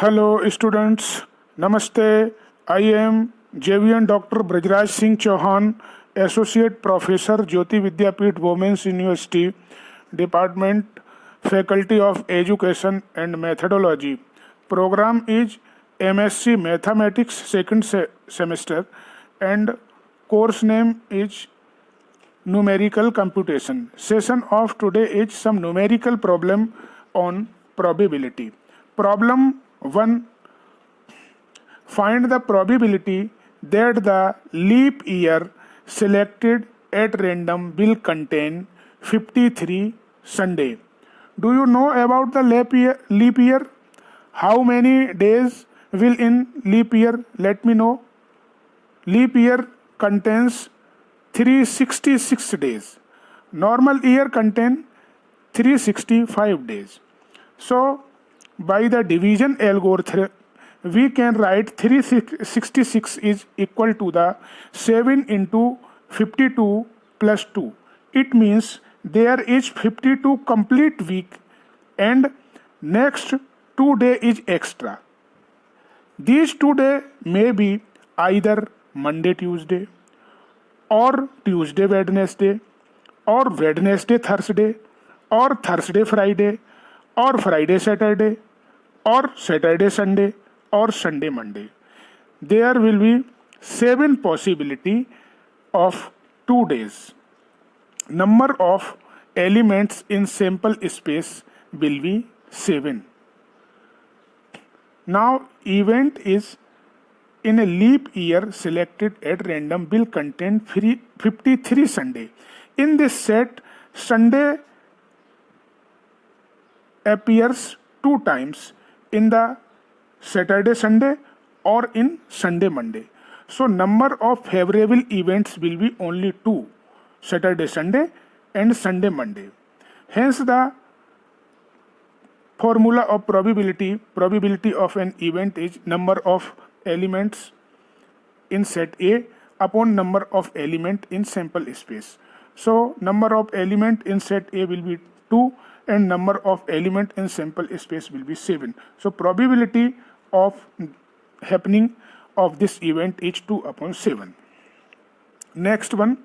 Hello, students. Namaste. I am JVN Dr. Brajraj Singh Chauhan, Associate Professor, Jyoti Vidyapeeth Women's University, Department, Faculty of Education and Methodology. Program is MSc Mathematics second semester and course name is Numerical Computation. Session of today is some numerical problem on probability. Problem 1. Find the probability that the leap year selected at random will contain 53 Sunday. Do you know about the leap year? How many days will in leap year? Let me know. Leap year contains 366 days. Normal year contain 365 days. So, by the division algorithm, we can write 366 is equal to the 7 into 52 plus 2. It means there is 52 complete week and next 2 day is extra. These 2 days may be either Monday, Tuesday, or Tuesday, Wednesday, or Wednesday, Thursday, or Thursday, Friday, or Friday, Saturday, or Saturday, Sunday, or Sunday, Monday. There will be 7 possibility of 2 days. Number of elements in sample space will be 7. Now, event is in a leap year selected at random will contain 53 Sunday. In this set, Sunday appears 2 times in the Saturday Sunday or in Sunday Monday. So number of favorable events will be only 2, Saturday Sunday and Sunday Monday. Hence the formula of probability of an event is number of elements in set A upon number of element in sample space. So number of element in set A will be 2 and number of element in sample space will be 7. So probability of happening of this event is 2 upon 7. Next one,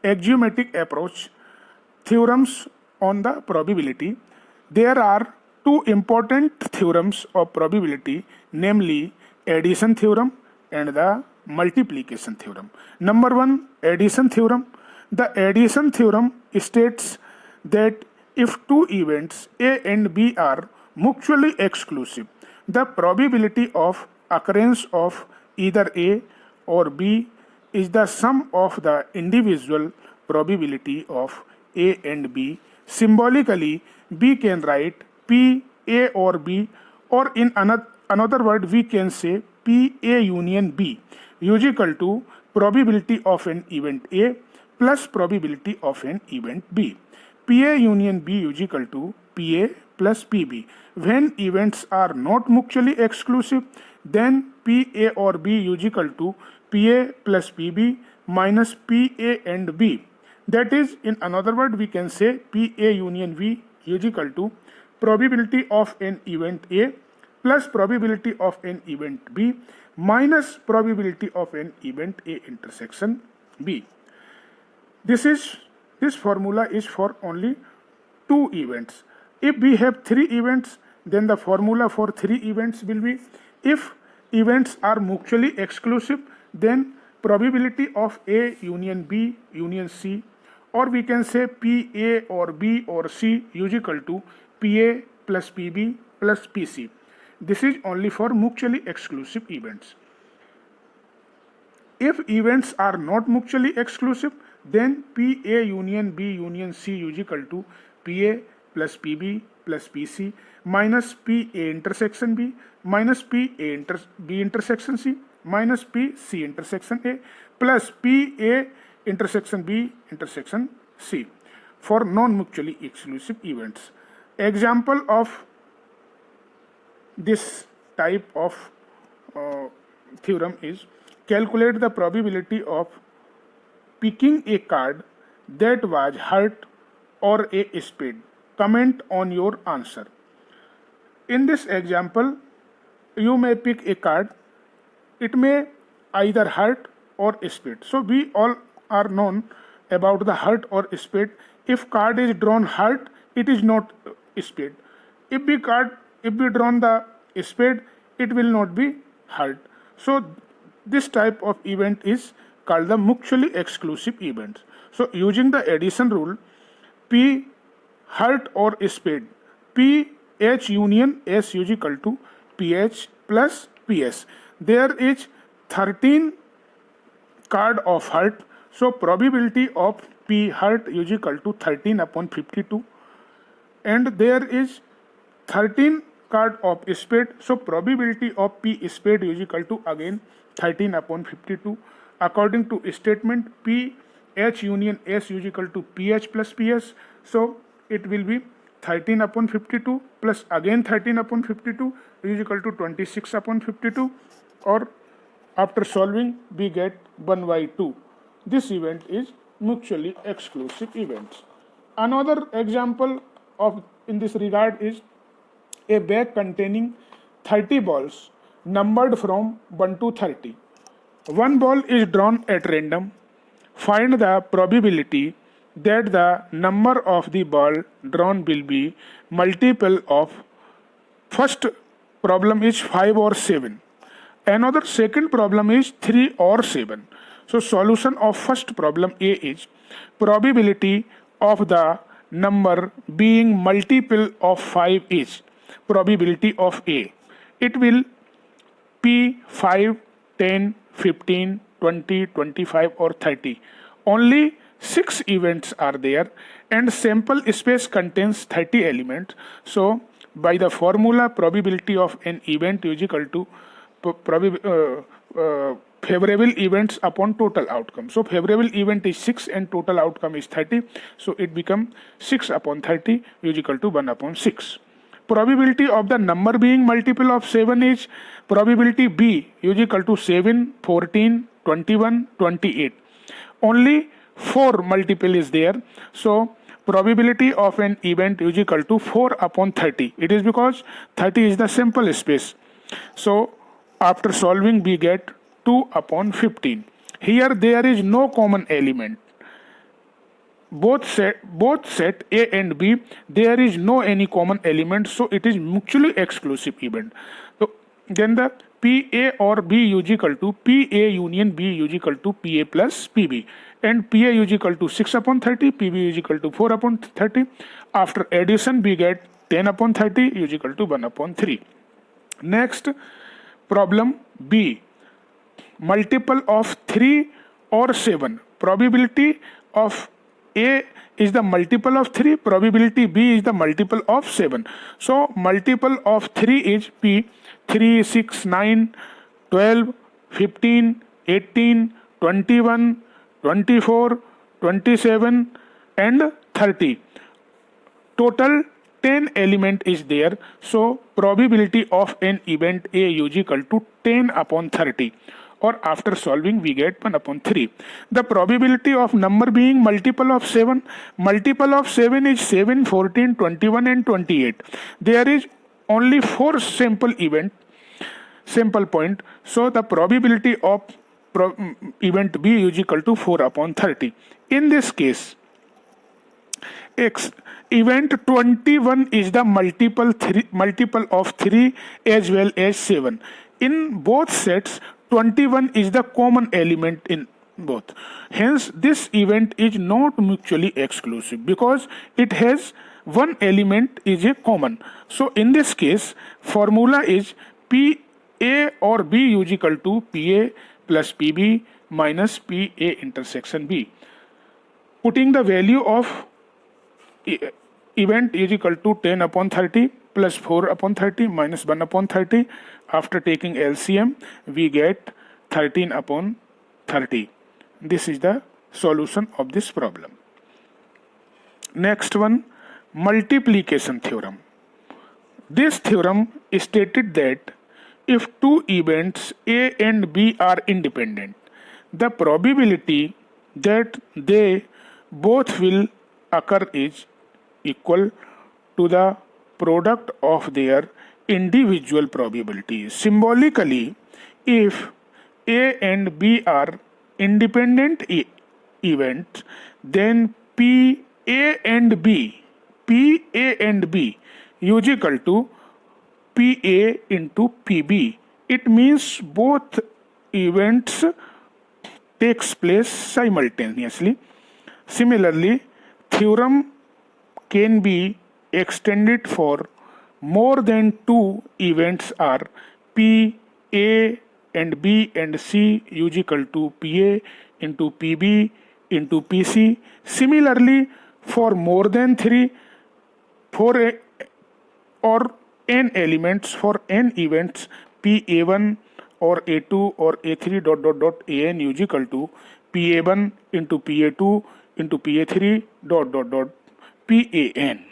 axiomatic approach, theorems on the probability. There are 2 important theorems of probability, namely addition theorem and the multiplication theorem. Number 1, addition theorem. The addition theorem states that if 2 events A and B are mutually exclusive, the probability of occurrence of either A or B is the sum of the individual probability of A and B. Symbolically, we can write P A or B, or in another word we can say P A union B is equal to probability of an event A plus probability of an event B. PA union B is equal to PA plus PB. When events are not mutually exclusive, then PA or B is equal to PA plus PB minus PA and B. That is, in another word, we can say PA union B is equal to probability of an event A plus probability of an event B minus probability of an event A intersection B. This formula is for only 2 events. If we have 3 events, then the formula for 3 events will be, if events are mutually exclusive, then probability of A union B union C, or we can say PA or B or C is equal to PA plus PB plus PC. This is only for mutually exclusive events. If events are not mutually exclusive, then PA union B union C is equal to PA plus PB plus PC minus PA intersection B minus B intersection C minus PC intersection A plus PA intersection B intersection C for non-mutually exclusive events. Example of this type of theorem is, calculate the probability of picking a card that was hurt or a spade. Comment on your answer. In this example, you may pick a card. It may either hurt or spade. So we all are known about the hurt or spade. If card is drawn hurt, it is not spade. If we drawn the spade, it will not be hurt. So this type of event is called the mutually exclusive events. So using the addition rule, P hurt or spade, P H union S is equal to PH plus PS. There is 13 card of hurt. So probability of P hurt is equal to 13 upon 52. And there is 13 card of spade. So probability of P spade is equal to again 13 upon 52. According to statement, P H union S is equal to PH plus PS. So it will be 13 upon 52 plus again 13 upon 52 is equal to 26 upon 52, or after solving we get 1 by 2. This event is mutually exclusive events. Another example of in this regard is a bag containing 30 balls numbered from 1 to 30. One ball is drawn at random. Find the probability that the number of the ball drawn will be multiple of first problem is 5 or 7. Another second problem is 3 or 7. So solution of first problem A is probability of the number being multiple of 5 is probability of A. It will P 5, 10, 15, 20, 25 or 30. Only 6 events are there and sample space contains 30 elements. So by the formula, probability of an event is equal to favorable events upon total outcome. So favorable event is 6 and total outcome is 30. So it becomes 6 upon 30 is equal to 1 upon 6. Probability of the number being multiple of 7 is probability B is equal to 7, 14, 21, 28. Only 4 multiple is there. So probability of an event is equal to 4 upon 30. It is because 30 is the sample space. So after solving we get 2 upon 15. Here there is no common element. Both set A and B, there is no any common element, so it is mutually exclusive event. So then the PA or B is equal to PA union B is equal to PA plus PB, and PA is equal to 6 upon 30, PB is equal to 4 upon 30. After addition we get 10 upon 30 is equal to 1 upon 3. Next problem B, multiple of 3 or 7. Probability of A is the multiple of 3, probability B is the multiple of 7. So multiple of 3 is P, 3, 6, 9, 12, 15, 18, 21, 24, 27 and 30. Total 10 element is there. So probability of an event A is equal to 10 upon 30. Or after solving we get 1 upon 3. The probability of number being multiple of 7. Multiple of 7 is 7, 14, 21 and 28. There is only 4 sample point. So the probability of event B is equal to 4 upon 30. In this case, event 21 is the multiple of 3 as well as 7. In both sets, 21 is the common element in both. Hence, this event is not mutually exclusive because it has one element is a common. So in this case, formula is PA or B is equal to PA plus PB minus PA intersection B. Putting the value of event is equal to 10 upon 30 plus 4 upon 30 minus 1 upon 30. After taking LCM, we get 13 upon 30. This is the solution of this problem. Next one, multiplication theorem. This theorem stated that if two events A and B are independent, the probability that they both will occur is equal to the product of their individual probabilities. Symbolically, if A and B are independent events, then P A and B is equal to PA into PB. It means both events takes place simultaneously. Similarly, theorem can be extended for more than two events are P, A and B and C is equal to PA into PB into PC. Similarly, for more than three, for or n elements, for n events, PA1 or A2 or A3 an is equal to PA1 into PA2 into PA3 PAN.